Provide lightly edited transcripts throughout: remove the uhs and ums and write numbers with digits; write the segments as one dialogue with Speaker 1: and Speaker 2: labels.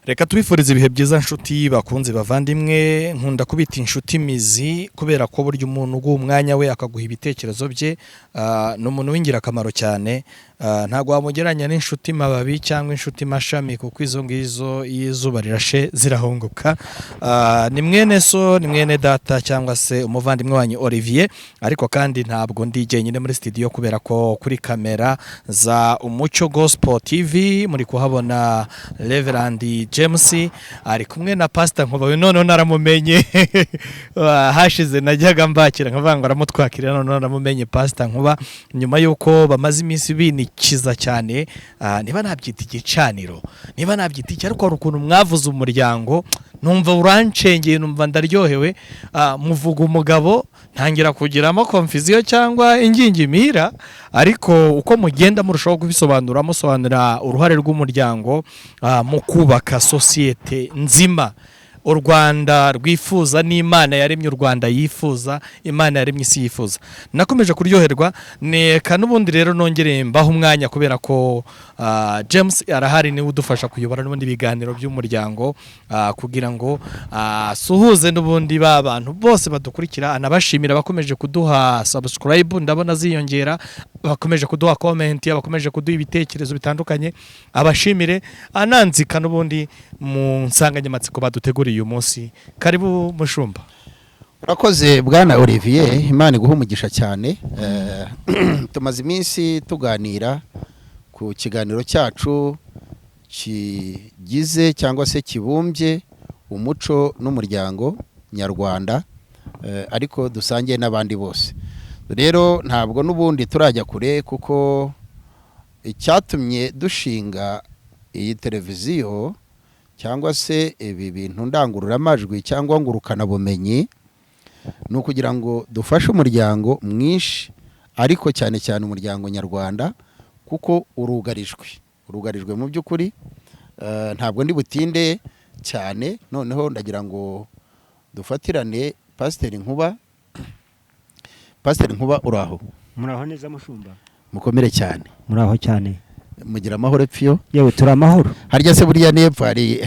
Speaker 1: Reka tubifurize ibihe byiza nshuti bakunze bavandimwe nkunda kubita inshuti mizi kubera ko buryo umuntu umwanya we akaguha ibitekerezo bye no muntu w'ingirakamaro cyane ntago wamugeranya n'inshuti mababi cyangwa inshuti mashami kuko izo ngizo izuba rirashe zirahunguka ni mwene so ni mwene data cyangwa se umuvandimwe wanyu Olivier ariko kandi ntabwo ndi jyenyine muri studio kubera ko kuri kamera za Umucyo Gospel TV muri kuhabona Reverend James ari kumwe na Pastor Nkuba none naramumenye hashize najyaga mbakira nkavanga aramutwakira none naramumenye Pastor Nkuba nyuma yuko bamaze iminsi binikiza cyane niba nabyita igicaniro niba nabyita iki ariko ukuntu mwavuze umuryango numva urancengeye numva ndaryohewe muvuga umugabo ntangira kugiramo confusion cyangwa ingingimira ariko uko mugenda murushaho kubisobanura musobanura uruhare rw'umuryango mu kubaka societe nzima u Rwanda rwifuza n'Imana yaremye u Rwanda yifuza Imana yaremye isi yifuza nakomeje kuryoherwa neka nubundi rero nongereye mbaho umwanya kubera ko James arahari ni udufasha kuyobora n'ubundi biganiro by'umuryango kugira ngo suhuze n'ubundi babantu bose badukurikira anabashimira bakomeje kuduha subscribe ndabona ziyongera bakomeje kuduha comment bakomeje kuduha ibitekerezo bitandukanye abashimire ananzika n'ubundi mu nsanganyamatsiko baduteguriye uyu munsi karibu mushumba.
Speaker 2: Urakoze bwana Olivier Imana iguha umugisha cyane tumaze iminsi tuganira ku kiganiro cyacu kigize cyangwa se kibumbye umuco n'umuryango nyarwanda ariko dusangiye n'abandi bose rero ntabwo n'ubundi turajya kure kuko icyatumye dushinga iyi televiziyo cyangwa se ibi bintu ndangururamajwi cyangwa ngurukana bumenyi no kugira ngo dufashe umuryango mwinshi ariko cyane cyane umuryango nyarwanda kuko urugarijwe mu by'ukuri ntabwo ndi butinde cyane noneho ndagira ngo dufatirane Pastor Nkuba uraho
Speaker 3: muraho neza mushumba
Speaker 2: mukomere cyane
Speaker 3: muraho cyane
Speaker 2: mugira amahoro epfyo
Speaker 3: yewe turamahoro
Speaker 2: harya se buriya nepfo ari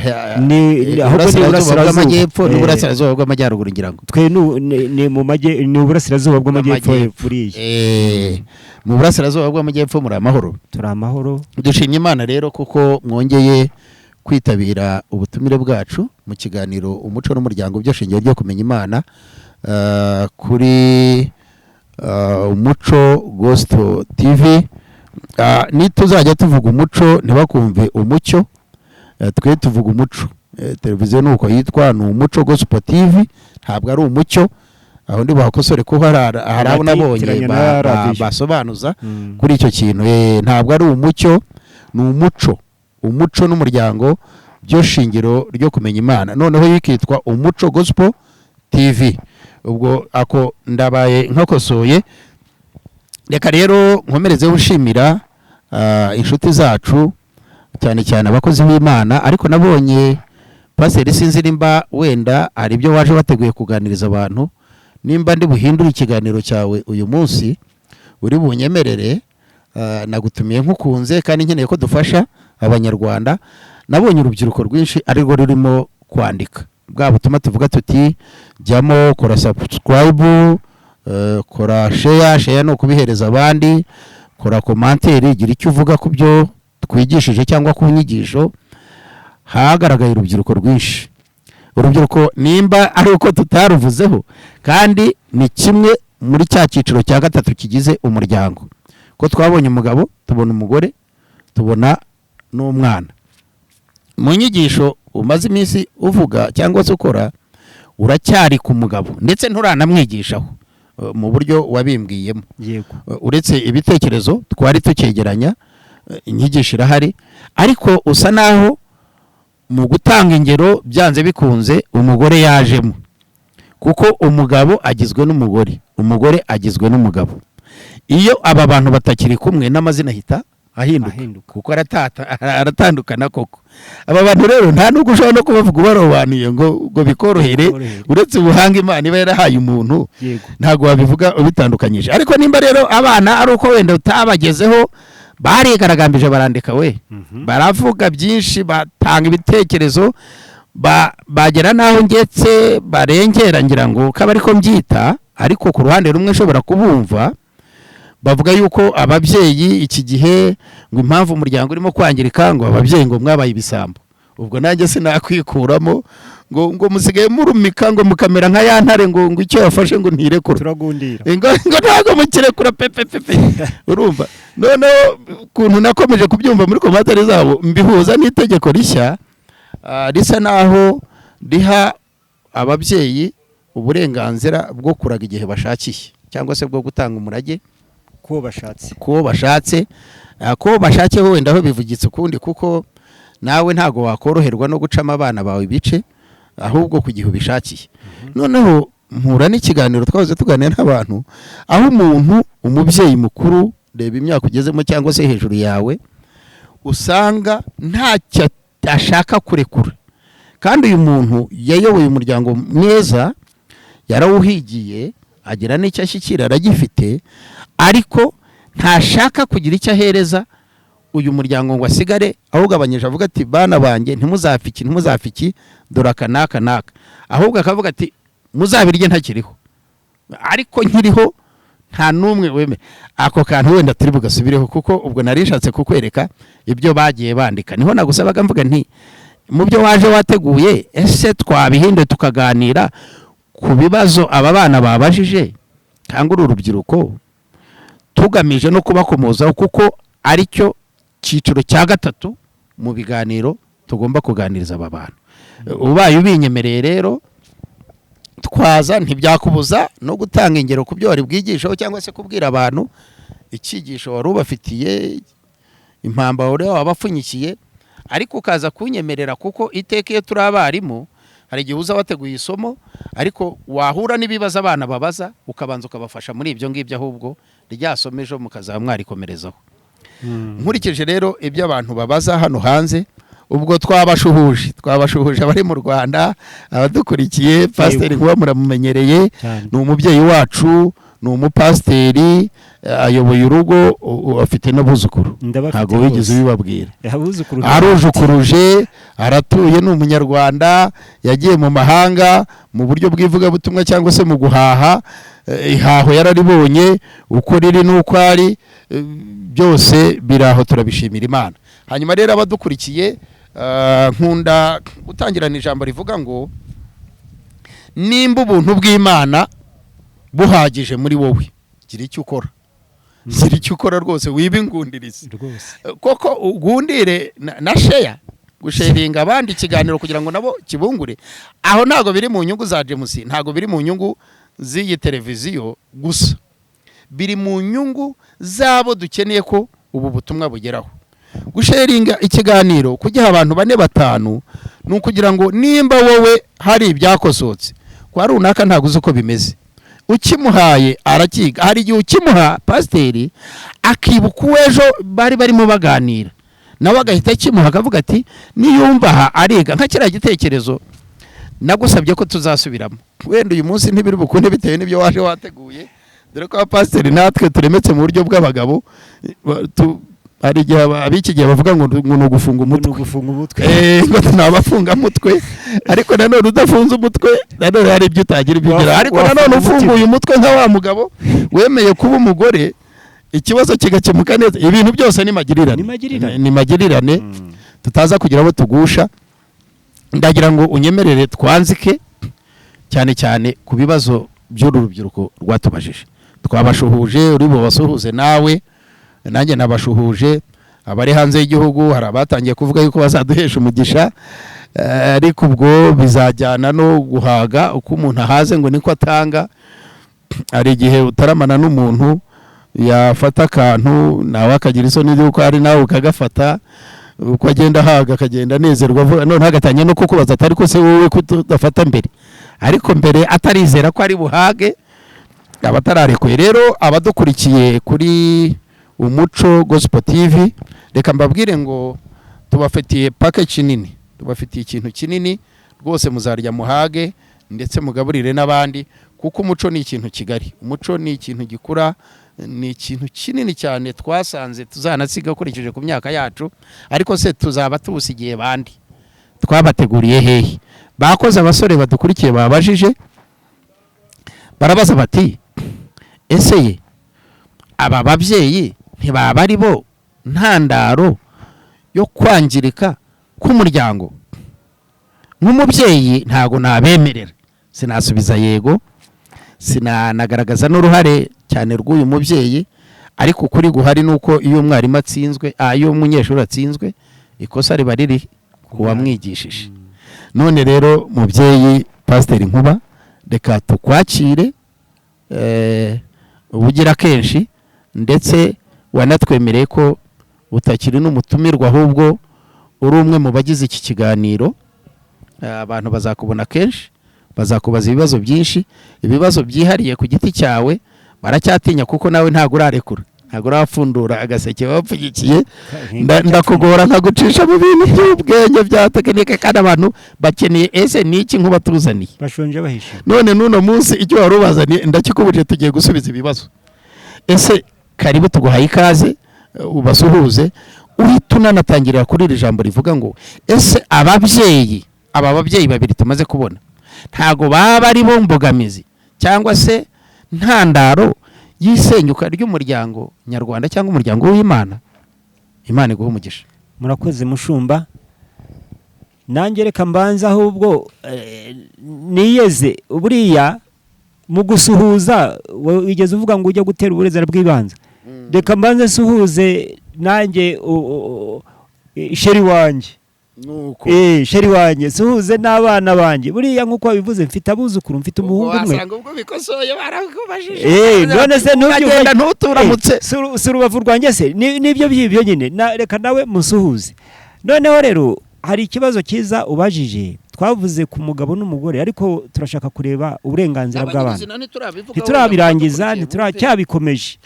Speaker 3: burasirazuba
Speaker 2: bw'amajyepfo n'uburasirazuba bw'amajyaruguru ngira ngo
Speaker 3: twe ni mu majye ni uburasirazuba bw'amajyepfo buriya
Speaker 2: mu burasirazuba bw'amajyepfo muri amahoro
Speaker 3: turamahoro
Speaker 2: dushimye Imana rero kuko mwongeye kwitabira ubutumire bwacu mu kiganiro umuco n'umuryango byo shingiro ryo kumenya Imana kuri Umucyo Gospel TV nituzajya tuvuga umuco ntibakumve umucyo twe tuvuga umuco televiziyo nuko yitwa ni Umucyo Gospel TV ntabwo ari umucyo aho ndi bakosore ko hari abo nabonye basobanuza kuri icyo kintu ntabwo ari umucyo ni umuco n'umuryango byo shingiro ryo kumenya Imana noneho yikitwa Umucyo Gospel TV ubwo ako ndabaye nkokosoye reka rero nkomereze ushimira inshuti zacu cyane cyane abakozi b'Imana ariko nabonye Pastor sinzi nimba wenda hari ibyo waje bateguye kuganiriza abantu nimba ndi buhindura ikiganiro cyawe uyu munsi uri bunyemerere nagutumiye nkukunze kandi nkeneye ko dufasha abanyarwanda nabonye urubyiruko rwinshi arirwo rurimo kwandika bwa butuma tuvuga tuti jyamo kora subscribe kora share no kubihereza abandi kora commentaire gira icyo uvuga ku byo twigishije cyangwa ku nyigisho hagaragaye urubyiruko rwinshi urubyiruko nimba ari uko tutaruvuzeho kandi ni kimwe muri cya cyiciro cya gatatu kigize umuryango ko twabonye umugabo tubona umugore tubona n'umwana mu nyigisho umaze iminsi uvuga cyangwa se ukora uracyari ku mugabo ndetse nturanamwigishaho mu buryo wabimbwiyemo uretse ibitekerezo twari tukegeranya inyigisho irahari ariko usa naho mu gutanga ingero byanze bikunze umugore yajemo kuko umugabo agizwe n'umugore umugore agizwe n'umugabo iyo aba bantu batakiri kumwe n'amazina ahita ahinduka kuko aratandukana koko aba bantu rero nta nubwo ushobora no kubavuga ubarobanuye ngo bikorohere uretse ubuhanga Imana iba yarahaye umuntu ntabwo wabivuga ubitandukanyije ariko nimba rero abana ari uko wenda utabagezeho barigaragambije barandika we baravuga byinshi batanga ibitekerezo bagera naho ngetse barengera ngira ngo kaba ariko mbyita ariko ku ruhande rumwe nshobora kubumva bavuga yuko ababyeyi iki gihe ngo impamvu umuryango urimo kwangirika ngo ababyeyi ngo mwabaye ibisambo ubwo nanjye sinakwikuramo ngo musigaye murumika ngo mukamera nka ya ntare ngo icyo yafashe ngo ntirekura
Speaker 3: turagundira
Speaker 2: ngo ntago mukirekura pepe urumva noneho kuntu nakomeje kubyumva muri komatari zabo mbihuza n'itegeko rishya risa naho riha ababyeyi uburenganzira bwo kuraga igihe bashakiye cyangwa se bwo gutanga umurage
Speaker 3: ko bashatse
Speaker 2: wenda aho bivugitse ukundi kuko nawe ntago wakoroherwa no gucamo abana bawe ibice ahubwo ku gihe ubishakiye noneho mpura n'ikiganiro twahoze tuganira n'abantu aho umubyeyi mukuru reba imyaka ugezemo cyangwa se hejuru yawe usanga ntacyo ashaka kurekura kandi uyu muntu yayoboye umuryango neza yarawuhigiye agira n'icyo ashyikira aragifite ariko ntashaka kugira icyo ahereza uyu muryango ngo asigare awugabanyije avuga ati bana banjye ntimuzafiki dore aka n'aka n'aka ahubwo akavuga ati muzabirye ntakiriho ariko nkiriho nta n'umwe weme ako kantu wenda turi bugasubireho kuko ubwo narishatse kukwereka ibyo bagiye bandika niho nagusabaga mvuga nti mu byo waje wateguye ese twabihinde tukaganira ku bibazo aba bana babajije cyangwa uru rubyiruko tugamije no kubakomozaho kuko aricyo cyiciro cya gatatu mu biganiro tugomba kuganiriza aba bantu ubaye ubinyemereye rero twaza ntibyakubuza no gutanga ingero ku byo wari bwigishaho cyangwa se kubwira abantu icyigisho wari ubafitiye impamba wari wabapfunyikiye ariko ukaza kunyemerera kuko iteka iyo turi abarimu hari igihe uza wateguye isomo ariko wahura n'ibibazo abana babaza ukabanza ukabafasha muri ibyo ngibyo ahubwo ryasome ejo mukazaba mwarikomerezaho nkurikije rero ibyo abantu babaza hano hanze ubwo twabashuhuje abari mu Rwanda abadukurikiye pasiteri kuba muramumenyereye ni umubyeyi wacu ni umupasiteri ayoboye urugo afite n'abuzukuru ntabwo wigeze ubibabwira arujukuruje aratuye ni umunyarwanda yagiye mu mahanga mu buryo bw'ivugabutumwa cyangwa se mu guhaha ihaho yararibonye uko riri n'uko ari byose biraho turabishimira Imana hanyuma rero abadukurikiye nkunda gutangirana ijambo rivuga ngo nimba ubuntu bw'Imana buhagije muri wowe gira icyo ukora rwose wibingundirize koko ugundire na sheya gusharinga abandi ikiganiro kugira ngo nabo kibungure aho ntago biri mu nyungu za James ntago biri mu nyungu z'iyi televiziyo gusa biri mu nyungu zabo dukeneye ko ubu butumwa bugeraho gusharinga ikiganiro kugiha abantu 4-5 nukugira ngo nimba wowe hari ibyakosotse kwa runaka ntago uzi uko bimeze ukimuhaye arakiga hari igihe ukimuha pasiteri akibuka uwejo barimo baganira nawe agahita akimuha akavuga ati niyumva aha ariga nka kiriya gitekerezo nagusabye ko tuzasubiramo wenda uyu munsi ntibiri bukunde bitewe n'ibyo waje wateguye dore ko pasiteri natwe turemetse mu buryo bw'abagabo hari igihe abiki gihe bavuga ngo ni ugufunga umutwe ngo tunabafunga mutwe ariko nanone udafunze umutwe nanone hari ibyo utagira ibyo ugira ariko nanone ufunguye umutwe nka wa mugabo wemeye kuba umugore ikibazo kigakemuka neza ibintu byose ni magirirane tutaza kugira abo tugusha ndagira ngo unyemerere twanzike cyane cyane ku bibazo by'uru rubyiruko rwatubajije twabashuhuje uri bubasuhuze nawe nanjye nabashuhuje abari hanze y'igihugu hari abatangiye kuvuga yuko bazaduhesha umugisha ariko ubwo bizajyana no guhaga uko umuntu ahaze ngo niko atanga hari igihe utaramana n'umuntu yafata akantu nawe akagira isoni y'uko ari nawe ukagafata uko agenda ahaga akagenda anezerwa none hagatangiye no kukubaza atari ko se wowe kudafata mbere ariko mbere atarizera ko ari buhage abatararekuye rero abadukurikiye kuri Umuco Gospel TV reka mbabwire ngo tubafitiye package nini tubafitiye ikintu kinini rwose muzarya muhage ndetse mugaburire n'abandi kuko umuco ni ikintu kigari umuco ni ikintu gikura ni ikintu kinini cyane twasanze tuzanasiga ukurikije ku myaka yacu, ariko se tuzaba tuwusigiye bandi? Twabateguriye hehe? Bakoze abasore badukurikiye babajije, barabaza bati ese ye aba babyeyi ntibaba ari bo ntandaro yo kwangirika k'umuryango? Nk'umubyeyi ntago nabemerera, sinasubiza yego, sinanagaragaza n'uruhare cyane rw'uyu mubyeyi, ariko ukuri guhari nuko iyo umwarimu atsinzwe, iyo umunyeshuri atsinzwe, ikosa riba riri kuwamwigishije. None rero mubyeyi Pasiteri Nkuba, reka tukwakire ubugira kenshi, ndetse wanatwemereye ko utakiri n'umutumirwa, ahubwo uri umwe mu bagize iki kiganiro. Abantu bazakubona kenshi, bazakubaza ibibazo byinshi, ibibazo byihariye ku giti cyawe baracyatinya, kuko nawe ntago urarekura, ntago urafundura agaseke wapfunyikiye. Ndakugora nkagucisha mu bintu by'ubwenge bya tekinike, kandi abantu bakeneye ese niki Nkuba tuzaniye,
Speaker 3: bashonje bahishe.
Speaker 2: None nuno munsi icyo wari ubazaniye ndakikubuje, tugiye gusubiza ibibazo. Ese karibu, tuguhaye ikaze, ubasuhuze, uhita unanatangirira kuri iri jambo rivuga ngo ese aba babyeyi babiri tumaze kubona ntago baba ari bo mbogamizi cyangwa se ntandaro y'isenyuka ry'umuryango nyarwanda cyangwa umuryango w'Imana? Imana iguhe umugisha.
Speaker 3: Murakoze mushumba. Nanjye reka mbanza ahubwo niyeze, buriya mu gusuhuza wigeze uvuga ngo ujya gutera uburezera bw'ibanze. Reka mbanze suhuze nanjye sheri wanjye,
Speaker 2: nuko
Speaker 3: sheri wanjye, suhuze n'abana banjye. Buriya nk'uko wabivuze, mfite abuzukuru, mfite umuhungu umwe.
Speaker 2: wasanga ubwo bikosoye barakubajije,
Speaker 3: none se
Speaker 2: ntugenda ntuturamutse,
Speaker 3: si urubavu rwanjye se, nibyo byibyo nyine. Reka nawe musuhuze. Noneho rero hari ikibazo cyiza ubajije. Twavuze ku mugabo n'umugore, ariko turashaka kureba uburenganzira bw'abana. Ntiturabirangiza, ntituracyabikomeje,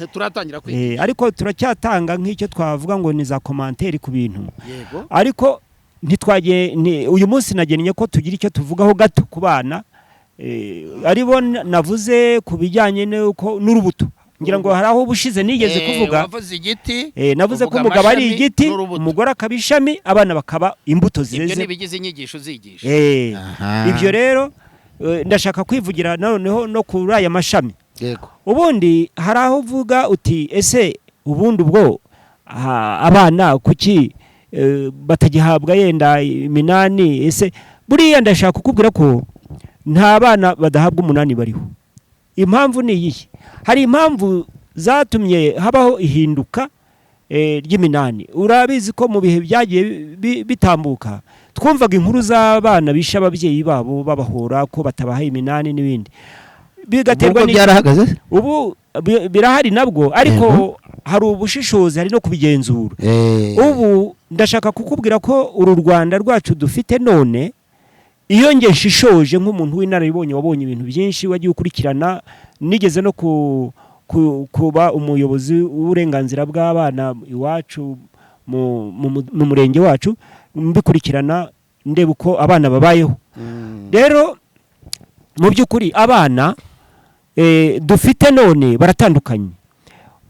Speaker 3: ariko turacyatanga nk'icyo twavuga ngo ni za komanteri ku bintu. Ariko ntitwagiye, uyu munsi nagennye ko tugira icyo tuvugaho gato ku bana, aribo navuze ku bijyanye n'urubuto. Ngira ngo hari aho ubushize nigeze kuvuga, navuze ko umugabo ari igiti, umugore akaba ishami, abana bakaba imbuto zireze.
Speaker 2: Ibyo nibigize inyigisho uzigisha.
Speaker 3: Ibyo rero ndashaka kwivugira noneho no kuri aya mashami. Ubundi hari aho uvuga uti ese ubundi ubwo abana kuki batagihabwa yenda iminani? Ese buriya ndashaka kukubwira ko nta bana badahabwa umunani bariho. Impamvu ni iyi: hari impamvu zatumye habaho ihinduka ry'iminani. Urabizi ko mu bihe byagiye bitambuka twumvaga inkuru z'abana bisha ababyeyi babo babahora ko batabaha iminani n'ibindi, bigaterwa
Speaker 2: byarahagaze.
Speaker 3: Ubu birahari nabwo, ariko hari ubushishozi, hari no kubigenzura. Ubu ndashaka kukubwira ko uru Rwanda rwacu dufite none, iyo nge nshishoje nk'umuntu w'inararibonye wabonye ibintu byinshi, wagiye ukurikirana, nigeze no kuba umuyobozi w'uburenganzira bw'abana iwacu mu murenge wacu, mbikurikirana ndeba uko abana babayeho. Rero mu by'ukuri abana dufite none baratandukanye.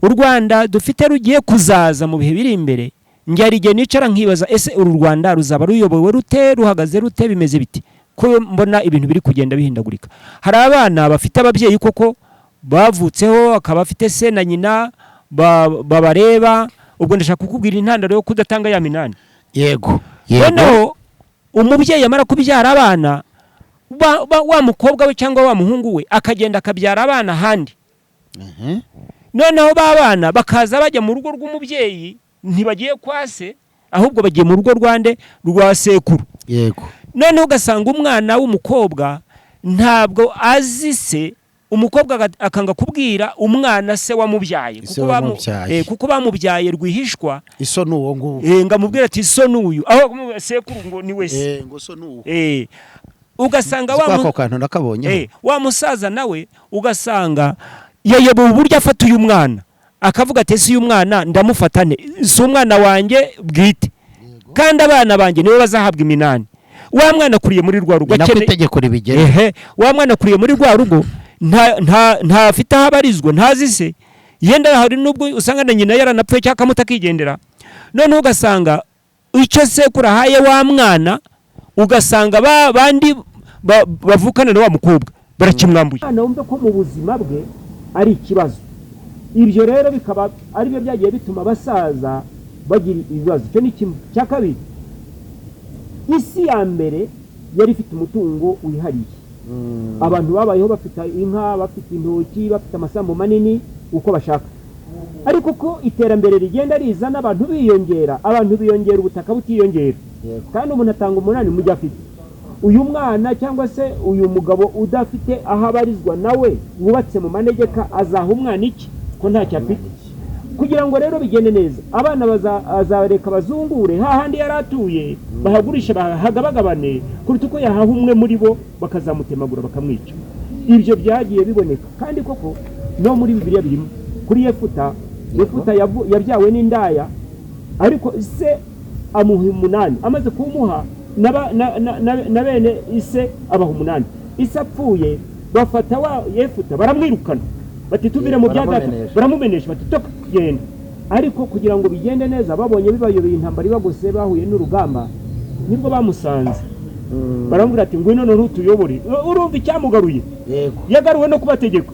Speaker 3: U Rwanda dufite rugiye kuzaza mu bihe biri imbere, njyari igihe nicara nkibaza ese uru Rwanda ruzaba ruyobowe rute, ruhagaze rute, bimeze biti? Ko mbona ibintu biri kugenda bihindagurika. Hari abana bafite ababyeyi koko bavutseho, akaba afite se na nyina babareba. Ubwo ndashaka kukubwira intandaro yo kudatanga ya minani.
Speaker 2: Yego.
Speaker 3: Noneho umubyeyi amara kubyara abana, wa mukobwa we cyangwa wa muhungu we akagenda akabyara abana handi. Noneho ba bana bakaza bajya mu rugo rw'umubyeyi, ntibagiye kwa se, ahubwo bagiye mu rugo rwa sekuru.
Speaker 2: Yego.
Speaker 3: Noneho ugasanga umwana w'umukobwa ntabwo azi se, umukobwa akanga kubwira umwana se wamubyaye, kuko bamubyaye rwihishwa.
Speaker 2: Iso nuwo nguwo.
Speaker 3: Ngamubwira ati so nuyu, aho sekuru ngo ni wese.
Speaker 2: Ngo so nuwo.
Speaker 3: Ugasanga wa musaza nawe ugasanga yayoboye uburyo afata uyu mwana, akavuga ati ese uyu mwana ndamufatane, si umwana wanjye bwite, kandi abana banjye niwe bazahabwa iminani. Wa mwana kuriye muri rwa rugo,
Speaker 2: itegeko ribigera.
Speaker 3: Wa mwana kuriye muri rwa rugo, nta afite aho abarizwa, ntazi se, yenda hari nubwo usanga na nyina yaranapfuye cyangwa akamuta akigendera, noneho ugasanga icyo sekuru ahaye wa mwana ugasanga bandi bavukana na wa mukobwa barakimwambuye. Umwana wumva ko mu buzima bwe ari ikibazo, ibyo rero bikaba ari byo byagiye bituma abasaza bagira ibibazo. Icyo ni kimwe. Cya kabiri, isi ya mbere yari ifite umutungo wihariye, abantu babayeho bafite inka, bafite intoki, bafite amasambu manini uko bashaka, ariko ko iterambere rigenda rizana abantu biyongera, ubutaka butiyongera, kandi umuntu atanga umunani mu gihe afite. Uyu mwana cyangwa se uyu mugabo udafite aho abarizwa nawe wubatse mu manegeka azaha umwana iki ko ntacyo afite? Kugira ngo rero bigende neza, abana bazareka bazungure hahandi yaratuye, bahagurisha bahagabagabane, kuruta uko yahaha umwe muri bo bakazamutemagura bakamwica. Ibyo byagiye biboneka, kandi koko no muri Bibiliya birimo. Kuri Yefuta yabyawe n'indaya, ariko se amuha 8, amaze kumuha na bene ise abaha 8. Ise apfuye bafata wa Yefuta baramwirukana, bati tubire mu bya data, baramumenesha, bati toka genda. Ariko kugira ngo bigende neza, babonye bibayobeye intambara ibagose, bahuye n'urugamba, nibwo bamusanze baramubwira ati ngwino none utuyobore. Urumva icyamugaruye? Yagaruwe no kubategeka,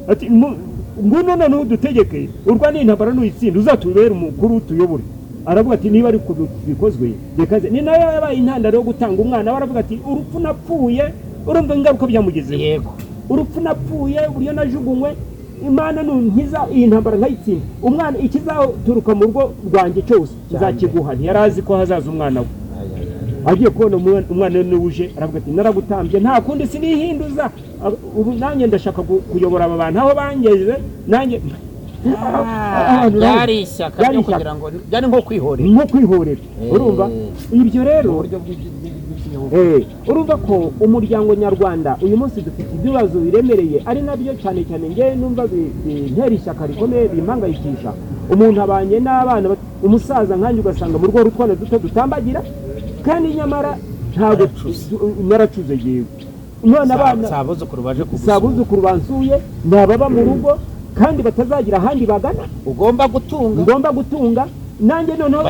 Speaker 3: ati ngwino none udutegeke, urwane intambara n'uyitsinda, uzatubera umukuru utuyobore. Aravuga ati niba ari kubikozwe rekaze. Ni nayo yabaye intandaro yo gutanga umwana. Baravuga ati urupfu napfuye, urumva ingaruka byamugezeho. Yego, urupfu napfuye, uburyo najugunywe, Imana nunkiza iyi ntambara nkayitsinda, umwana ikizaturuka mu rugo rwanjye cyose nzakiguha. Ntiyarazi ko hazaza umwana we. Agiye kubona umwana we uje, aravuga ati naragutambye, nta kundi sinihinduza, ubu nanjye ndashaka kuyobora aba bantu aho bangejeje, nanjye
Speaker 4: yari ishyaka ryo kugira ngo byari nko kwihorera. Urumva ibyo rero, urumva ko umuryango nyarwanda uyu munsi dufite ibibazo biremereye, ari nabyo cyane cyane nge numva bintera ishyaka rikomeye, bimpangayikisha. Umuntu abanye n'abana, umusaza nkanjye ugasanga mu rugo rutwana duto dutambagira, kandi nyamara ntabwo naracuze yewe. None abana sabuzukuru bansuye nababa mu rugo, kandi batazagira ahandi bagana. Ugomba gutunga nanjye noneho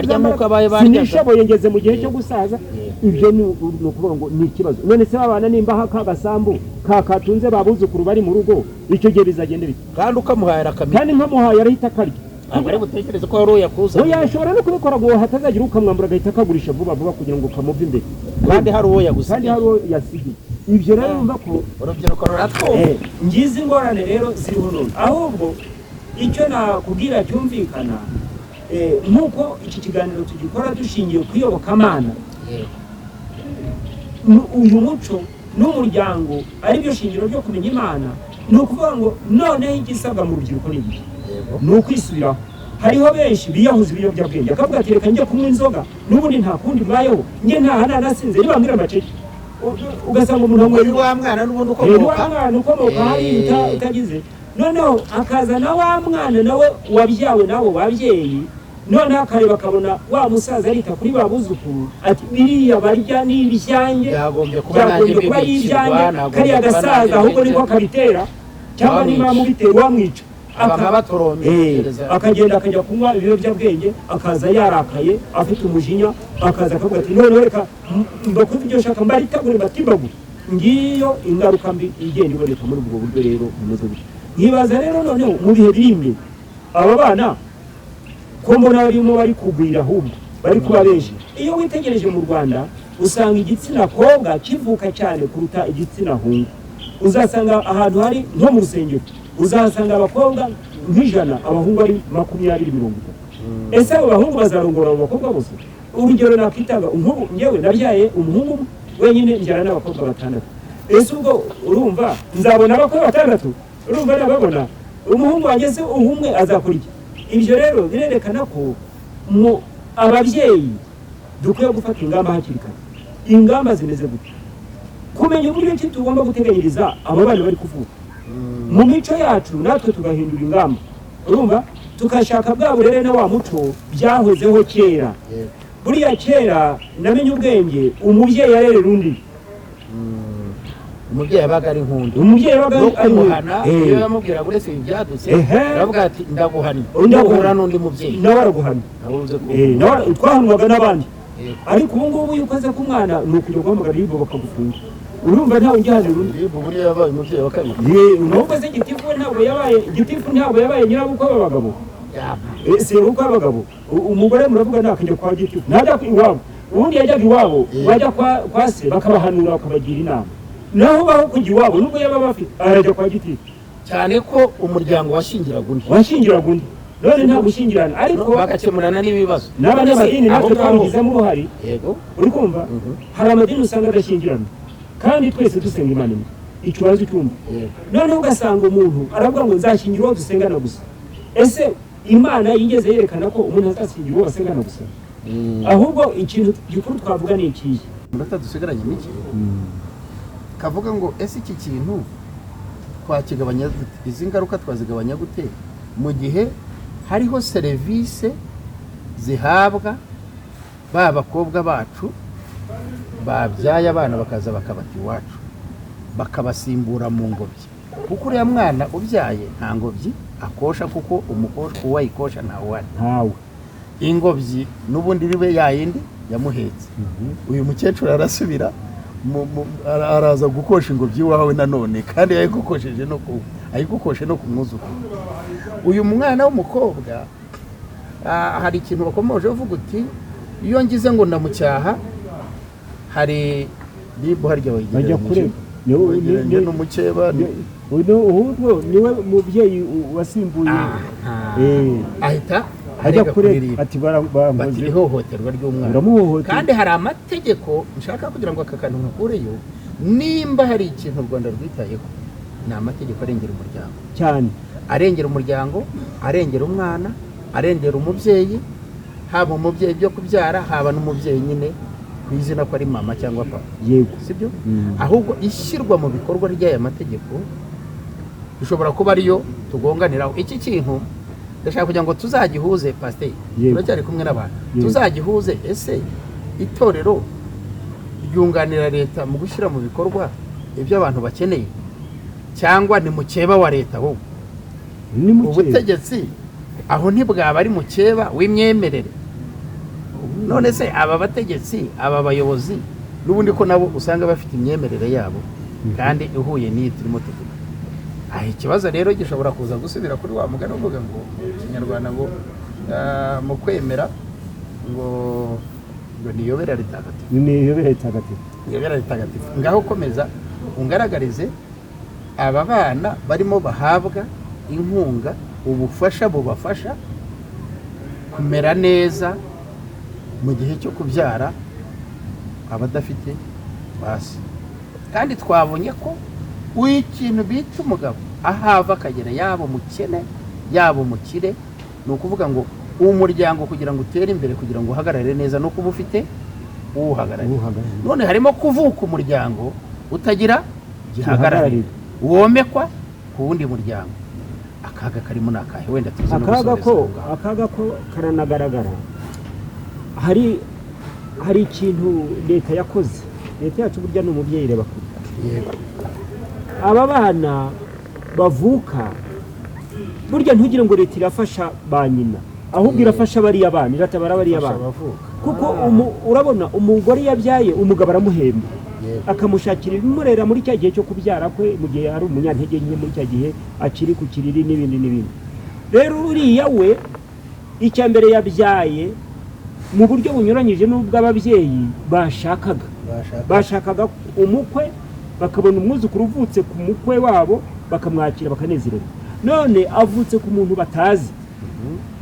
Speaker 4: sinishoboye, ngeze mu gihe cyo gusaza. Ibyo ni ukuvuga ngo ni ikibazo. None se babana nimba hakagasambu katunze babuzukuru bari mu rugo, icyo gihe bizagenda bite? Kandi ukamuhaye arakamira,
Speaker 3: kandi nkamuhaye arahita akarya.
Speaker 4: Ari butekereze ko yari uyakuza.
Speaker 3: Oya, ashobora no kubikora ngo hatazagira ukamwambura agahita akagurisha vuba kugira ngo kamuve imbere,
Speaker 4: kandi hari uwo yagusigiye,
Speaker 3: Ibyo rero numva ko
Speaker 4: urubyiruko ruratwumva.
Speaker 3: Ngize ingorane rero ziriho none, ahubwo icyo nakubwira cyumvikana, nk'uko iki kiganiro tugikora dushingiye ku iyobokamana, uyu muco n'umuryango ari byo shingiro ryo kumenya Imana. Ni ukuvuga ngo noneho igisabwa mu rubyiruko ni ukwisubiraho. Hariho benshi biyahuza ibiyobyabwenge, akavuga ati reka njye kunywa inzoga, n'ubundi nta kundi mbayeho, njye nta nanasinze, nibambwira amacece. Ugasanga umuntu
Speaker 4: wa mwana n'ubundi
Speaker 3: ukomoka hari utagize, noneho akazana wa mwana nawe wabyawe nabo babyeyi, noneho akareba akabona wa musaza arita kuri babuzukuru ati biriya barya n'ibyanjye,
Speaker 4: yagombye kuba
Speaker 3: y'ibyanjye, kariya gasaza ahubwo niko kabitera, cyangwa niba mubitera wamwica. Akagenda akajya kunywa ibiyobyabwenge, akaza yarakaye afite umujinya, akaza akavuga ati none reka mbakuze ibyo shaka mbaritagure mbatimbagure. Ngiyo ingaruka mbi igenda iboneka muri ubwo buryo rero bumeze bityo. Nkibaza rero noneho mu bihe biri imbere aba bana ko mbona barimo bari kugwira, ahubwo bari kuba benshi. Iyo witegereje mu Rwanda usanga igitsina kobwa kivuka cyane kuruta igitsina hungu. Uzasanga ahantu hari nko mu rusengero uzasanga abakobwa nk'ijana, abahungu ari 20-30. Ese abo bahungu bazarongora abo bakobwa bose? Urugero nakitanga, ngewe nabyaye umuhungu wenyine, njyana n'abakobwa 6. Ese ubwo urumva nzabona abakobwa 6? Urumva nababona umuhungu wageze umwe azakora iki? Ibyo rero birerekana ko ababyeyi dukwiye gufata ingamba hakiri kare. Ingamba zimeze gute? Kumenya uburyo ki tugomba guteganyiriza abo bana bari kuvuka mu mico yacu, natwe tugahindura ingamba. Urumva tukashaka bwa burere na wa muco byahozeho kera. Buriya kera namenye ubwenge, umubyeyi yarerera undi.
Speaker 2: umubyeyi yabaga ari nkunda
Speaker 3: umubyeyi yabaga
Speaker 2: no
Speaker 3: ari
Speaker 2: kumuhana iyo yamubwira ngo uretse ibyadutse aravuga ati ndaguhana ndahura n'undi mubyeyi
Speaker 3: nawe araguhana
Speaker 2: nabuze ko
Speaker 3: twahanwaga n'abandi ariko ubu ngubu iyo ukoze ku mwana ni ukujya guhamagara ribu bakagufunga urumva ntawe ujyana urundi
Speaker 2: ribu buriya yabaye umubyeyi wa kabiri
Speaker 3: nubwo se gitifu ntabwo yabaye nyirabukwe w'abagabo si ubukwe w'abagabo umugore muravuga ntakajya kwa gitifu ntajya iwabo ubundi yajyaga iwabo bajya kwa se bakabahanura bakabagira inama naho baho kujya iwabo nubwo yaba bafite arajya kwa gitifu
Speaker 2: cyane ko umuryango
Speaker 3: washingiraga undi none nta gushingirana ariko
Speaker 2: bagakemurana n'ibibazo
Speaker 3: n'abanyamadini natwe twabigizemo uruhare
Speaker 2: yego
Speaker 3: uri kumva hari amadini usanga adashingirana kandi twese dusenga imana imwe ikibazo cyumva noneho ugasanga umuntu aravuga ngo nzashingira uwo dusengana gusa ese imana yigeze yerekana ko umuntu azashingira uwo basengana gusa ahubwo ikintu gikuru twavuga ni ikihe
Speaker 2: umunota dusigaranye n'iki kavuga ngo ese iki kintu twakigabanya izi ngaruka twazigabanya gute mu gihe hariho serivisi zihabwa ba bakobwa bacu babyaye abana bakaza bakabata iwacu bakabasimbura mu ngobyi kuko uriya mwana ubyaye nta ngobyi akosha kuko uwayikosha ntawe ingobyi n'ubundi ribe yayindi yamuhetse uyu mukecuru arasubira araza gukosha ingobyi iwawe nanone kandi ayigukoshe no ku mwuzukuru uyu mwana w'umukobwa hari ikintu bakomeje uvuga uti iyo ngize ngo ndamucyaha hari ribu harya
Speaker 3: bajya kureba
Speaker 2: n'umukeba
Speaker 3: ahubwo niwe mubyeyi wasimbuye
Speaker 2: ahita
Speaker 3: ajya kureba ati
Speaker 2: bati ihohoterwa ry'umwana kandi hari amategeko nshaka kugira ngo aka kantu nkakureyo nimba hari ikintu u Rwanda rwitayeho ni amategeko arengera umuryango
Speaker 3: cyane
Speaker 2: arengera umuryango arengera umwana arengera umubyeyi haba umubyeyi byo kubyara haba n'umubyeyi nyine ku izina ko ari mama cyangwa papa
Speaker 3: yego
Speaker 2: sibyo ahubwo ishyirwa mu bikorwa ry'aya mategeko bishobora kuba ariyo tugonganiraho iki kintu ndashaka kugira ngo tuzagihuze pasiteri turacyari kumwe n'abantu tuzagihuze ese itorero ryunganira leta mu gushyira mu bikorwa ibyo abantu bakeneye cyangwa ni mukeba wa leta ahubwo ubutegetsi aho ntibwaba ari mukeba w'imyemerere none se aba bategetsi aba bayobozi n'ubundi ko nabo usanga bafite imyemerere yabo kandi ihuye n'iyi turimo tuvuga ikibazo rero gishobora kuza gusubira kuri wa mugani uvuga ngo ikinyarwanda ngo mu kwemera ngo niyobera ritagatifu ngaho komeza ungaragarize aba bana barimo bahabwa inkunga ubufasha bubafasha kumera neza mu gihe cyo kubyara abadafite basi kandi twabonye ko ikintu bita umugabo ahava akagera yaba umukene yaba umukire ni ukuvuga ngo uwo muryango kugira ngo utere imbere kugira ngo uhagarare neza no kuba ufite uwuhagarariye none harimo kuvuka umuryango utagira gihagararira womekwa ku wundi muryango akaga karimo nakahe wenda tuzi
Speaker 3: akaga ko karanagaragara hari ikintu leta yakoze leta yacu burya ni umubyeyi reba kure aba bana bavuka burya ntugire ngo leta irafasha ba nyina ahubwo irafasha bariya bana iratabara bariya bana kuko urabona umugore yabyaye umugabo aramuhemba akamushakira ibimurera muri cya gihe cyo kubyara kwe mu gihe ari umunyantege nke muri cya gihe akiri ku kiriri n'ibindi rero uriya we icya mbere yabyaye mu buryo bunyuranyije n'ubw'ababyeyi bashakaga umukwe bakabona umwuzukuru uvutse ku mukwe wabo bakamwakira bakanezererwa none avutse ku muntu batazi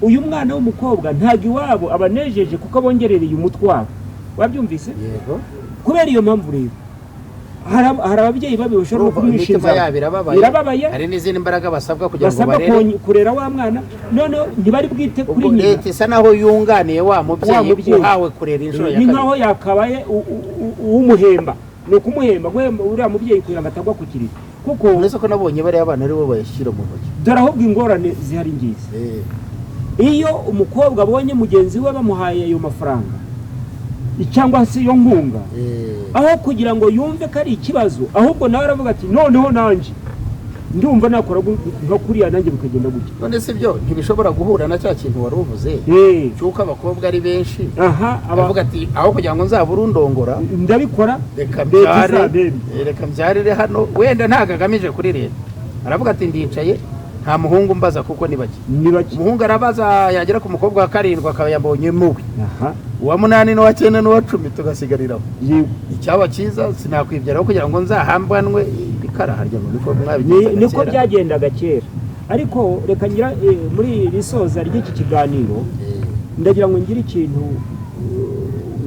Speaker 3: uyu mwana w'umukobwa ntabwo iwabo abanejeje kuko abongerereye umutwaro wabyumvise kubera iyo mpamvu rero hari ababyeyi babi bashobora kumwishinja birababaye
Speaker 2: hari n'izindi mbaraga basabwa kugira ngo barere
Speaker 3: kurera wa mwana none ntibari bwite kuri nyina
Speaker 2: leta isa naho yunganiye wa mubyeyi uhawe kurera inshuro ya kabiri
Speaker 3: ni nkaho yakabaye uwumuhemba ni ukumuhemba uriya mubyeyi kugira ngo atagwa ku kiriri kuko
Speaker 2: uretse ko nabonye bariya abana aribo bayashyira mu ntoki
Speaker 3: dore ahubwo ingorane zihari ngizi iyo umukobwa abonye mugenzi we bamuhaye ayo mafaranga
Speaker 4: cyangwa se iyo nkunga aho kugira ngo yumve ko ari ikibazo, ahubwo nawe aravuga ati noneho nanjye ndumva nakora nka kuriya nanjye bikagenda gutya.
Speaker 2: none se byo ntibishobora guhura na cya kintu wari uvuze cyuko abakobwa ari benshi, avuga ati aho kugira ngo nzaburundongora
Speaker 4: ndabikora
Speaker 2: reka mbyarire hano, wenda ntago agamije kuri leta, aravuga ati ndicaye nta muhungu mbaza kuko ni bake. Umuhungu arabaza yagera ku mukobwa wa 7 akaba yabonye mubi, uwa 8 n'uwa 9 n'uwa 10 tugasigariraho. Icyaba cyiza sinakwibyaraho kugira ngo nzahambanwe bikara harya mu biko
Speaker 4: niko byagendaga kera. Ariko reka ngira muri risoza ry'iki kiganiro ndagira ngo ngire ikintu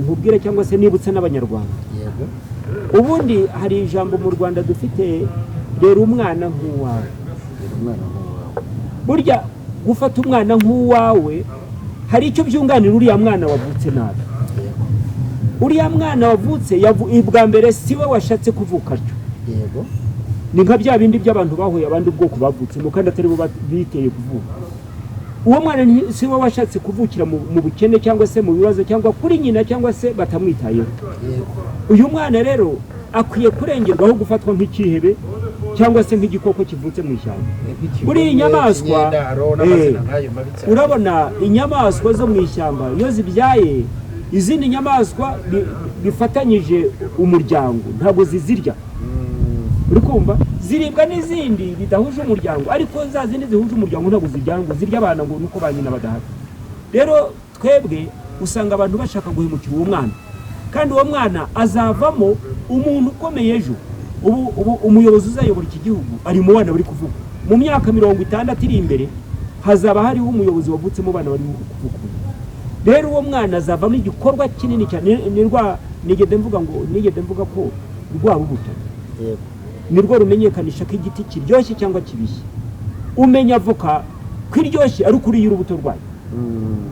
Speaker 4: nkubwire cyangwa se nibutse n'abanyarwanda. Ubundi hari ijambo mu Rwanda dufite, rero umwana nk'uwawe. Burya gufata umwana nk'uwawe hari icyo byunganira uriya mwana wavutse nabi. Uriya mwana wavutse bwa mbere siwe washatse kuvuka atyo. Ni nka bya bindi by'abantu bahuye abandi ubwoko bavutsemo kandi atari bo biteye kuvuka. Uwo mwana siwe washatse kuvukira mu bukene cyangwa se mu bibazo cyangwa kuri nyina cyangwa se batamwitayeho. Uyu mwana rero akwiye kurengerwaho gufatwa nk'ikihebe cyangwa se nk'igikoko kivutse mu ishyamba. Buri inyamaswa urabona inyamaswa zo mu ishyamba iyo zibyaye izindi nyamaswa bifatanyije umuryango ntabwo zizirya. Uri kumva ziribwa n'izindi bidahuje umuryango, ariko za zindi zihuje umuryango ntabwo ziryango zirya abana ngo nuko banyina badahari. Rero twebwe usanga abantu bashaka guhemukira uwo mwana, kandi uwo mwana azavamo umuntu ukomeye ejo. Ubu umuyobozi uzayobora iki gihugu ari mu bana bari kuvuga. Mu myaka 60 iri imbere hazaba hariho umuyobozi wavutse mu bana bari kuvuga. Rero uwo mwana azavamo igikorwa kinini cyane. Nigeze mvuga ko rwa rubuto nirwo rumenyekanisha ko igiti kiryoshye cyangwa kibishye. Umenya avoka kwiryoshye ari ukuri y'urubuto rwayo,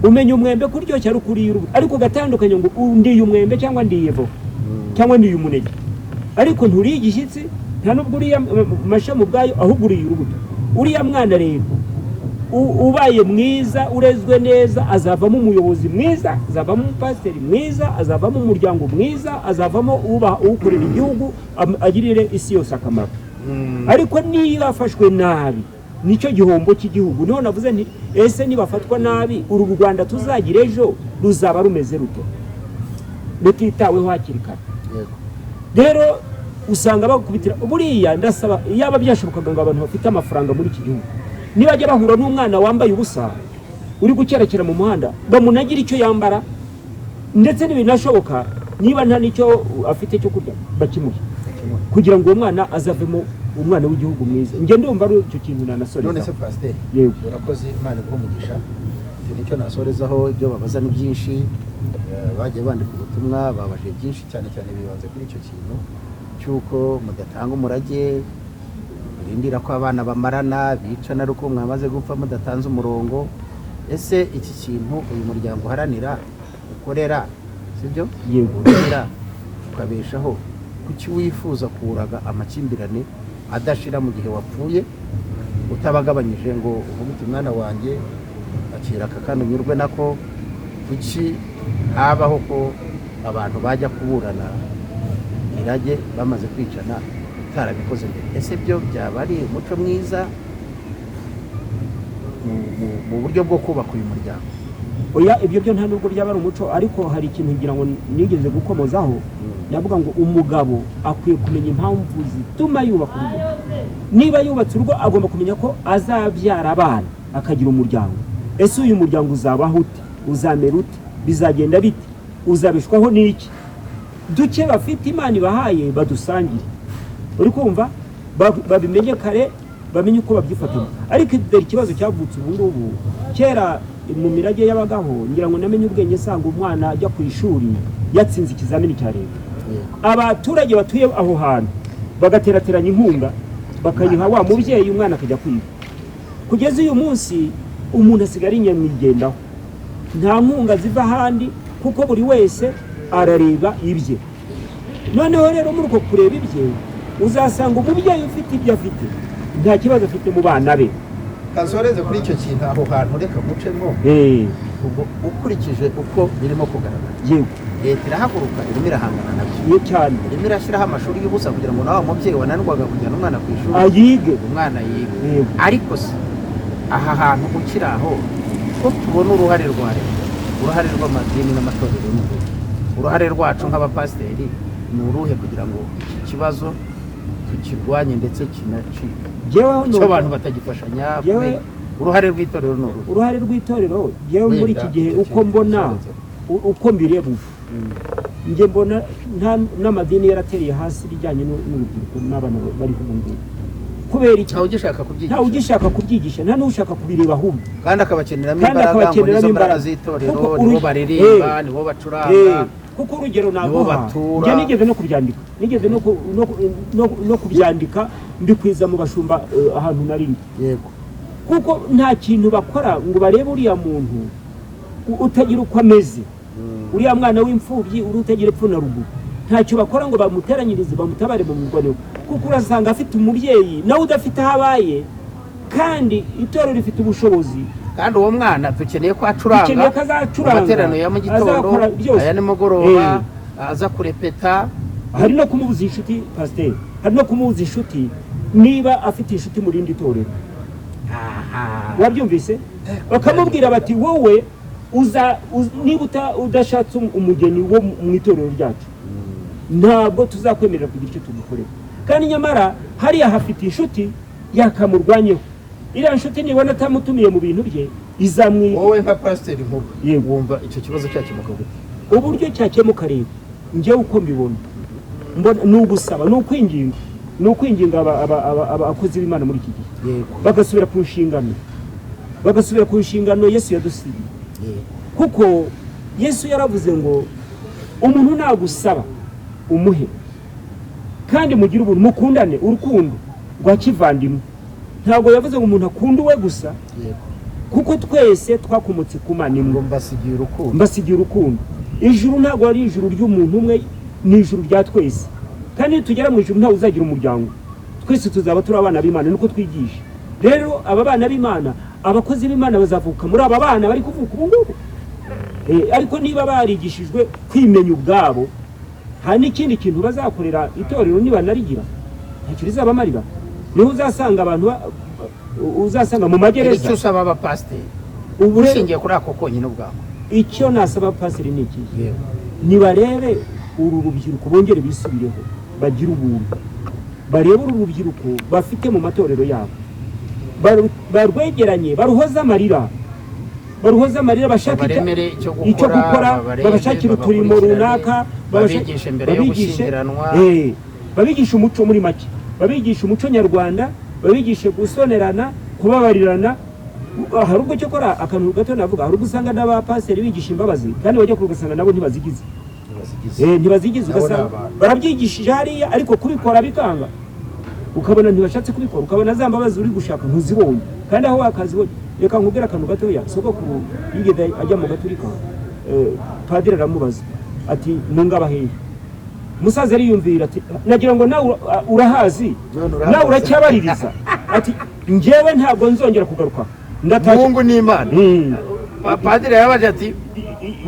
Speaker 4: umenya umwembe kuryoshye ari ukuri y'urubuto, ariko gatandukanye ngo ndiye umwembe cyangwa ndiye avoka cyangwa ndiye umuneke, ariko nturiye igishyitsi nta nubwo uriya mashami ubwayo, ahubwo uriye urubuto. Uriya mwana rero ubaye mwiza urezwe neza azavamo umuyobozi mwiza, azavamo umupasiteri mwiza, azavamo umuryango mwiza, azavamo ukorera igihugu agirire isi yose akamaro. Ariko niba afashwe nabi nicyo gihombo cy'igihugu. Niho navuze nti ese nibafatwa nabi uru Rwanda tuzagira ejo ruzaba rumeze rute rutitaweho hakiri kare. Rero usanga bakubitira buriya. Ndasaba yaba byashobokaga ngo abantu bafite amafaranga muri iki gihugu nibajya bahura n'umwana wambaye ubusa uri gukerekera mu muhanda bamunagira icyo yambara, ndetse n'ibinashoboka niba nta nicyo afite cyo kurya bakimuhe, kugira ngo uwo mwana azavemo umwana w'igihugu mwiza. Nge ndumva ari icyo kintu nanasoreza.
Speaker 2: None se pasiteri urakoze, Imana iguhe nicyo nasorezaho. Ibyo babaza ni byinshi, bagiye bandika ubutumwa babaje byinshi, cyane cyane bibanze kuri icyo kintu cy'uko mudatanga umurage, birindira ko abana bamarana bicana ari uko mwamaze gupfa mudatanze umurongo. Ese iki kintu uyu muryango uharanira ukorera sibyo ukorera ukabeshaho, kuki wifuza kuraga amakimbirane adashira mu gihe wapfuye utabagabanyije ngo uvuge uti mwana wanjye akira akakana unyurwe nako? Kuki habaho ko abantu bajya kuburana irage bamaze kwicana utarabikoze mbere? Ese byo byaba ari umuco mwiza mu buryo bwo kubaka uyu muryango?
Speaker 4: Oya, ibyo byo nta nubwo byaba ari umuco, ariko hari ikintu ngira ngo nigeze gukomozaho. Navuga ngo umugabo akwiye kumenya impamvu zituma yubaka urugo. Niba yubatse urugo agomba kumenya ko azabyara abana akagira umuryango. Ese uyu muryango uzabaho ute? Uzamera ute? Bizagenda bite? Uzabeshwaho n'iki? Duke bafite Imana ibahaye badusangire. Uri kumva babimenye kare, bamenye uko babyifatamo. Ariko dore ikibazo cyavutse ubu ngubu. Kera mu mirage y'abagaho ngira ngo namenye ubwenge sanga umwana ajya ku ishuri yatsinze ikizamini cya leta. Abaturage batuye aho hantu bagaterateranya inkunga bakayiha wa mubyeyi, umwana akajya kwiga. Kugeza uyu munsi umuntu asigara inyamwigendaho, nta nkunga ziva ahandi kuko buri wese arareba ibye. Noneho rero muri uko kureba ibye uzasanga umubyeyi ufite ibyo afite nta kibazo afite mu bana be.
Speaker 2: Kansoreze kuri icyo kintu aho hantu reka mucemo ukurikije uko birimo kugaragara.
Speaker 4: Yego.
Speaker 2: leta irahaguruka irimo irahangana nabyo
Speaker 4: iyo cyane
Speaker 2: irimo irashyiraho amashuri y'ubusa kugira ngo nawe umubyeyi wananirwaga kujyana umwana ku ishuri
Speaker 4: ayige
Speaker 2: umwana yiga
Speaker 4: Yego.
Speaker 2: ariko se aha hantu ukiri aho ko tubona uruhare rwa leta uruhare rw'amadini n'amatorero uruhare rwacu nk'abapasiteri ni uruhe kugira ngo iki kibazo tukirwanye ndetse kinacike icyo abantu batagifashanya uruhare rw'itorero ni uruhe
Speaker 4: uruhare rw'itorero yewe muri iki gihe uko mbona uko mbireba njye mbona n'amadini yaratereye hasi ibijyanye n'urubyiruko n'abana bari ubu ngubu kubera iki ntawe ugishaka kubyigisha nta n'ushaka kubireba ahubwo
Speaker 2: kandi akabakeneramo imbaraga ngo nizo mbaraga z'itorero nibo baririmba nibo bacuranga
Speaker 4: kuko urugero naguha njye nigeze no kubyandika nigeze no kubyandika mbikwiza mu bashumba ahantu nari
Speaker 2: yego
Speaker 4: kuko nta kintu bakora ngo barebe uriya muntu utagira uko ameze uriya mwana w'imfubyi uri utagira epfo na ruguru ntacyo bakora ngo bamuteranyirize bamutabare mu mugore kuko urasanga afite umubyeyi nawe udafite aho abaye kandi itorero rifite ubushobozi
Speaker 2: kandi uwo mwana dukeneye ko acuranga amaterano ya mu gitondo aya nimugoroba aza kurepeta
Speaker 4: hari no kumubuza inshuti pasiteri hari no kumubuza inshuti niba afite inshuti mu rindi torero wabyumvise bakamubwira bati wowe niba udashatse umugeni wo mu itorero ryacu ntabwo tuzakwemerera kugira icyo tugukorera kandi nyamara hariya hafite inshuti yakamurwanyeho iriya nshuti nibona atamutumiye mu bintu bye izamwiba
Speaker 2: wowe nka pasiteri nk'ubu wumva icyo kibazo cyakemuka gute
Speaker 4: uburyo cyakemuka rero njyewe uko mbibona ni ugusaba ni ukwinginga abakozi b'Imana muri iki gihe bagasubira ku nshingano Yesu yadusigiye kuko Yesu yaravuze ngo umuntu nagusaba umuhe kandi mugire ubuntu mukundane urukundo rwa kivandimwe ntabwo yavuze ngo umuntu akunda uwe gusa kuko twese twakomotse ku Mana imwe mbasigiye urukundo ijuru ntabwo ari ijuru ry'umuntu umwe ni ijuru rya twese kandi tugera mu ijuru ntawe uzagira umuryango twese tuzaba turi abana b'Imana nuko twigisha rero aba bana b'Imana abakozi b'Imana bazavuka muri aba bana bari kuvuka ubu ngubu ariko niba barigishijwe kwimenya ubwabo hari n'ikindi kintu bazakorera itorero niba narigira ntacyo rizabamarira niho uzasanga abantu uzasanga mu magereza
Speaker 2: icyo usaba abapasiteri ushingiye kuri ako konyine ubwabo
Speaker 4: icyo nasaba abapasiteri ni iki nibarebe uru rubyiruko bongere bisubireho bagira ubuntu barebe uru rubyiruko bafite mu matorero yabo barwegeranye baruhoza amarira bashaka icyo gukora babashakira uturimo runaka
Speaker 2: babigisha mbere yo gushyingiranwa
Speaker 4: babigisha umuco muri make babigisha umuco nyarwanda babigishe gusonerana kubabarirana hari ubwo cyo kora akantu gato navuga hari ubwo usanga n'abapasiteri bigisha imbabazi kandi bajya kugasanga nabo ntibazigize ugasanga barabyigishije hariya ariko kubikora bikanga ukabona ntibashatse kubikora ukabona za mbabazi uri gushaka ntuzibonye kandi aho wakazibonye reka nkubwire akantu gatoya sogokuru yigeze ajya mu gaturika padiri aramubaza ati mungabahehe umusaza ariyumvira ati nagira ngo nawe urahazi nawe uracyabaririza ati njyewe ntabwo nzongera kugaruka
Speaker 2: ndatashye Mungu ni Imana padiri yabaje ati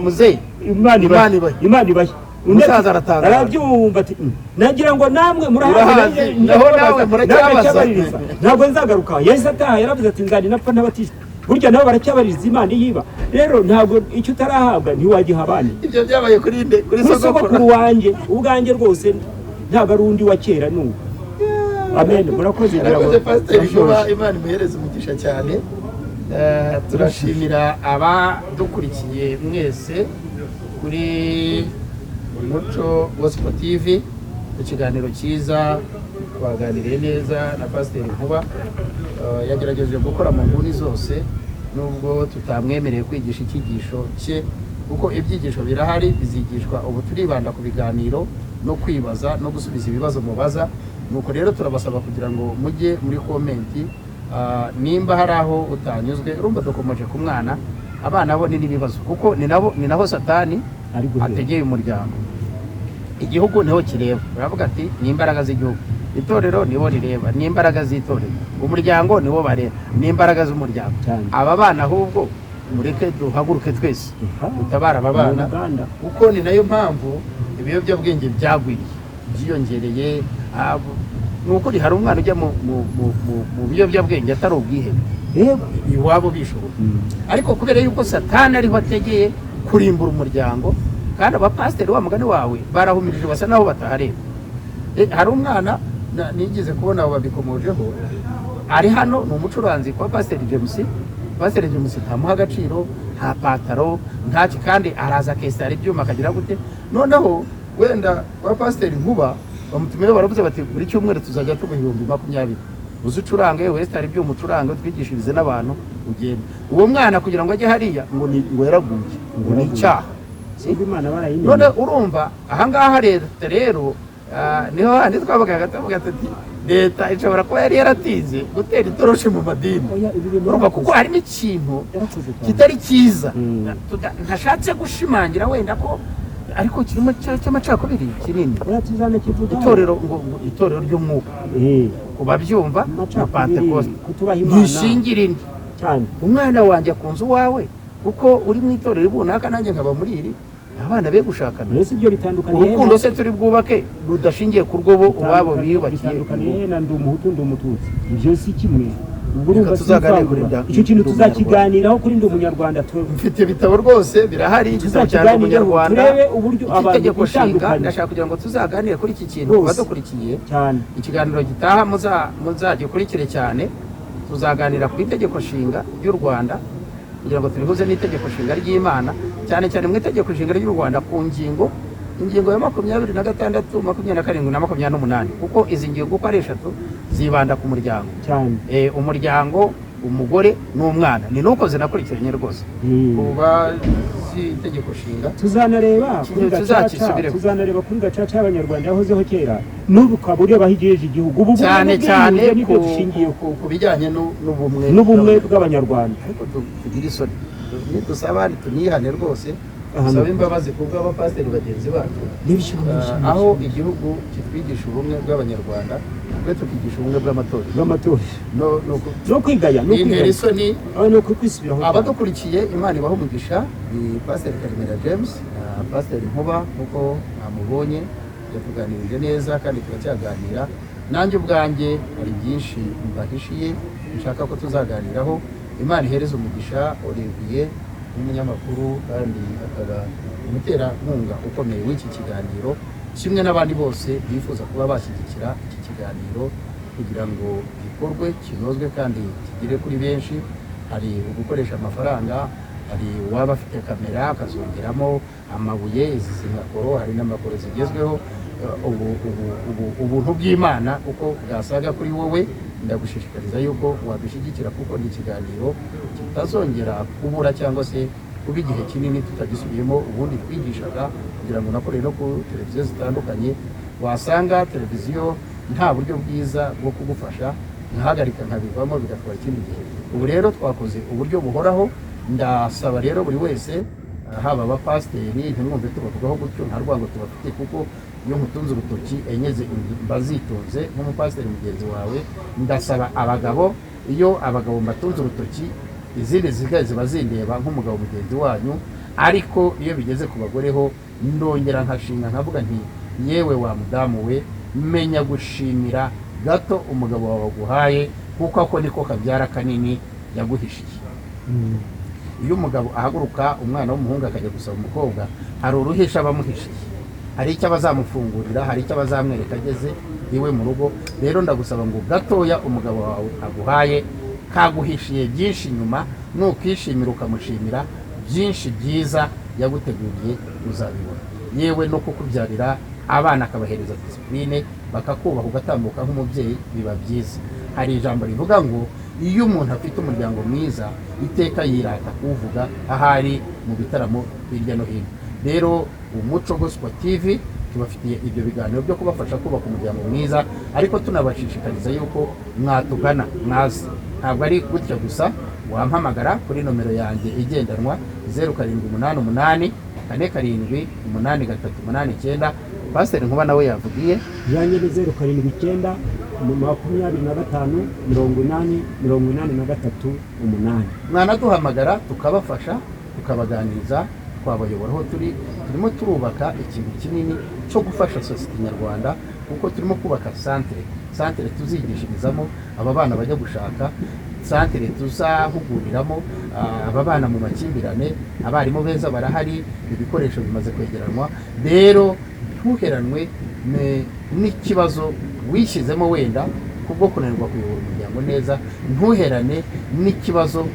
Speaker 2: muzeyi
Speaker 4: Imana ibaye
Speaker 2: umusaza aratanga
Speaker 4: arabyumva ati nagira ngo namwe murahazi nawe muracyabaririza ntabwo nzagaruka yahise ataha yaravuze ati nzani napfa n'abatishwe burya nabo baracyabaririza Imana yiba rero ntabwo icyo utarahabwa ntiwagiha abandi
Speaker 2: ibyo byabaye kuri
Speaker 4: sogokuru wanjye ubwanjye rwose ntabwo ari undi wa kera n'ubu amen murakoze
Speaker 2: Imana imuhereze umugisha cyane turashimira abadukurikiye mwese kuri Umuco Gospel TV ikiganiro cyiza twaganiriye neza na Pasiteri Nkuba yagerageje gukora mu nguni zose nubwo tutamwemereye kwigisha icyigisho cye kuko ibyigisho birahari bizigishwa ubu turibanda ku biganiro no kwibaza no gusubiza ibibazo mubaza nuko rero turabasaba kugira ngo mujye muri komenti nimba hari aho utanyuzwe urumva dukomeje ku mwana abana bo n'ibibazo kuko ni naho satani ategeye umuryango igihugu niho kireba uravuga ati ni imbaraga z'igihugu itorero nibo rireba ni imbaraga z'itorero umuryango niwo bareba ni imbaraga z'umuryango aba bana ahubwo mureke duhaguruke twese dutabara aba bana, kuko ni nayo mpamvu ibiyobyabwenge byagwiriye byiyongereye. Ni ukuri hari umwana ujya mu biyobyabwenge atari ubwihebe iwabo bishoboye, ariko kubera yuko satani ariho ategeye kurimbura umuryango, kandi abapasiteri wa mugani wawe barahumirije basa naho batahareba. Hari umwana nigeze kubona abo babikomojeho, ari hano ni umucuranzi kwa Pasiteri James. Pasiteri James ntamuha agaciro, nta pataro ntaki, kandi araza akesitara ibyuma akagira gute. Noneho wenda kwa Pasiteri Nkuba bamutumiye, baravuze bati buri cyumweru tuzajya tuguha 20,000 uzi ucurange wesitara ibyuma ucurange twigishirize n'abantu ugenda. Uwo mwana kugira ngo ajye hariya ngo yaraguye, ngo ni icyaha. None urumva ahangaha leta rero niho handi twavuga ati leta ishobora kuba yari yaratinze gutera itoroshi mu madini, urumva kuko harimo ikintu kitari cyiza. Ntashatse gushimangira wenda ko ariko kirimo cy'amacakubiri kinini. Itorero ry'umwuka kubabyumva na Pentecost ntishingira indi. Umwana wanjye akunze uwawe kuko uri mu itorero runaka, nanjye nkaba muri iri, abana be gushakana. Urukundo se turi bwubake rudashingiye ku rwobo ubabo biyubakiye.
Speaker 4: Ndi umuhutu ndi umututsi, ibyo si kimwe. Icyo kintu tuzakiganiraho kuri Ndi Umunyarwanda.
Speaker 2: Mfite ibitabo rwose birahari, igitabo cya Umunyarwanda, itegeko nshinga. Ndashaka kugira ngo tuzaganire kuri iki kintu badukurikiye ikiganiro gitaha, muzagikurikire cyane. Tuzaganira ku itegeko nshinga ry'u Rwanda kugira ngo turihuze n'itegeko nshinga ry'Imana, cyane cyane mu itegeko nshinga ry'u Rwanda ku ingingo ya 26, 27 na 28, kuko izi ngingo uko ari 3 zibanda ku muryango cyane. Umuryango, umugore n'umwana, ni nuko zinakurikiranye rwose. Kuba itegeko nshinga
Speaker 4: tuzanareba kuri gacaca y'Abanyarwanda yahozeho kera, n'ubu ukaba ureba higejeje igihugu, ubu
Speaker 2: cyane ku bijyanye
Speaker 4: n'ubumwe bw'Abanyarwanda.
Speaker 2: Ariko tugira isoni, dusaba tunihane rwose, dusaba imbabazi ku bw'abapasiteri bagenzi bacu, aho igihugu kitwigisha ubumwe bw'Abanyarwanda, twe tukigisha ubumwe bw'amatora
Speaker 4: no kwigaya
Speaker 2: isoni. Abadukurikiye Imana ibaho umugisha. Ni Pasiteri Karemera James na Pasiteri Nkuba, kuko mwamubonye yatuganirije neza kandi turacyaganira. Nanjye ubwanjye hari byinshi mbahishiye nshaka ko tuzaganiraho. Imana ihereza umugisha Olivier n'umunyamakuru kandi akaba umuterankunga ukomeye w'iki kiganiro, kimwe n'abandi bose bifuza kuba bashyigikira iki kiganiro kugira ngo gikorwe kinozwe kandi kigere kuri benshi. Hari ugukoresha amafaranga, hari uwaba afite kamera akazongeramo amabuye, izi zinkakoro, hari n'amakoro zigezweho. Ubuntu bw'Imana uko bwasaga kuri wowe, ndagushishikariza yuko wadushyigikira, kuko ni ikiganiro kitazongera kubura cyangwa se kuba igihe kinini tutagisubiyemo. Ubundi twigishaga kugira ngo nakore no ku televiziyo zitandukanye, wasanga televiziyo nta buryo bwiza bwo kugufasha, nkahagarika nkabivamo bigatwara ikindi gihe. Ubu rero twakoze uburyo buhoraho. Ndasaba rero buri wese, haba abapasiteri, ntimwumve tubavugaho gutyo, nta rwango tubafite, kuko iyo nkutunze urutoki enyeze mbazitunze nk'umupasiteri mugenzi wawe. Ndasaba abagabo, iyo abagabo mbatunze urutoki, izindi zigaye ziba zindeba nk'umugabo mugenzi wanyu, ariko iyo bigeze ku bagore ho ndongera nkashinga nkavuga nti, yewe wa mudamu we, menya gushimira gato umugabo wawe aguhaye, kuko ako niko kabyara kanini yaguhishiye. Iyo umugabo ahaguruka umwana w'umuhungu akajya gusaba umukobwa, hari uruhisha abamuhishiye, hari icyo abazamufungurira, hari icyo abazamwereka ageze iwe mu rugo. Rero ndagusaba ngo gatoya umugabo wawe aguhaye kaguhishiye byinshi inyuma, nukishimira ukamushimira byinshi byiza yaguteguriye uzabibona. Yewe no kukubyarira abana akabahereza disipline, bakakubaha ugatambuka nk'umubyeyi, biba byiza. Hari ijambo rivuga ngo iyo umuntu afite umuryango mwiza, iteka yirata kuvuga ahari mu bitaramo hirya no hino. Rero Umuco Gospel TV tubafitiye ibyo biganiro byo kubafasha kubaka umuryango mwiza, ariko tunabashishikariza yuko mwatugana, mwazi. Ntabwo ari gutya gusa, wampamagara kuri nomero yanjye igendanwa 0788 478 389. Pasiteri Nkuba nawe yavugiye
Speaker 4: yanjye 0789 25 80 83
Speaker 2: mwanaduhamagara tukabafasha tukabaganiriza twabayobora aho turimo turubaka ikintu kinini cyo gufasha sosiyete nyarwanda kuko turimo kubaka santere tuzigishirizamo aba bana bajya gushaka, santere tuzahuguriramo aba bana mu makimbirane, abarimu beza barahari, ibikoresho bimaze kwegeranwa. Rero ntuheranwe n'ikibazo wishyizemo wenda kubwo kunanirwa kuyobora umuryango neza, ntuherane n'ikibazo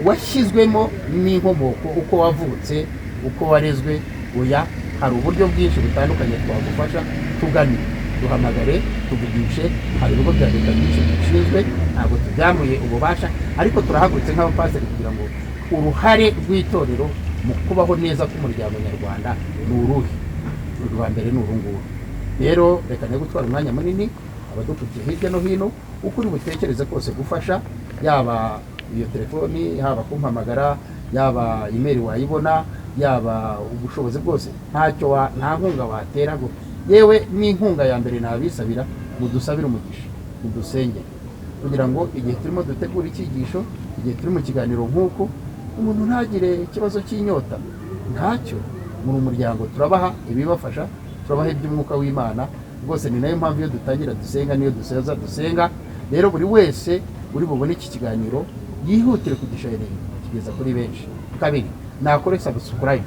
Speaker 2: washyizwemo n'inkomoko, uko wavutse, uko warezwe. Oya, hari uburyo bwinshi butandukanye twagufasha. Tugane, duhamagare, tuvugishe. Hari ibigo bya leta byinshi bishinzwe, ntabwo tubyambuye ububasha, ariko turahagurutse nk'abapasiteri kugira ngo uruhare rw'itorero mu kubaho neza k'umuryango nyarwanda ni uruhe. Urwa mbere ni urunguru. Rero reka ne gutwara umwanya munini abadukurikiye hirya no hino, uko uri butekereze kose gufasha, yaba iyo telefoni, yaba kumpamagara, yaba email wayibona, yaba ubushobozi bwose, nta nkunga watera ngo yewe n'inkunga ya mbere nabisabira, mudusabire umugisha, mudusengere kugira ngo igihe turimo dutegura icyigisho, igihe turi mu kiganiro nk'uko, umuntu ntagire ikibazo cy'inyota. Ntacyo, muri umuryango turabaha ibibafasha, turabaha iby'umwuka w'Imana. Rwose ni nayo mpamvu iyo dutangira dusenga, niyo dusoza dusenga. Rero buri wese uri bubone iki kiganiro yihutire kugisharinga kigeza kuri benshi. Kabiri, nakore subscribe.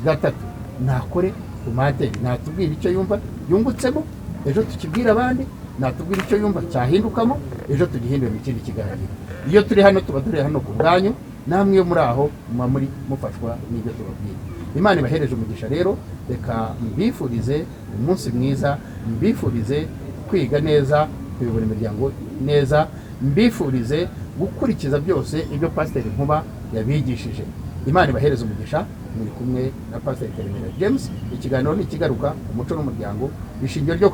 Speaker 2: Gatatu, nakore komante, natubwira icyo yumva yungutsemo, ejo tukibwira abandi, natubwira icyo yumva cyahindukamo, ejo tugihindure mu kindi kiganiro. Iyo turi hano tuba turi hano ku bwanyu, namwe yo muri aho muri mufashwa n'ibyo tubabwira. Imana ibahereje umugisha. Rero reka mbifurize umunsi mwiza, mbifurize kwiga neza, kuyobora imiryango neza, mbifurize gukurikiza byose ibyo Pasiteri Nkuba yabigishije. Imana ibahereze umugisha. Muri kumwe na Pasiteri Karemera James. Ikiganiro ni kigaruka umuco n'umuryango, ishingiro ryo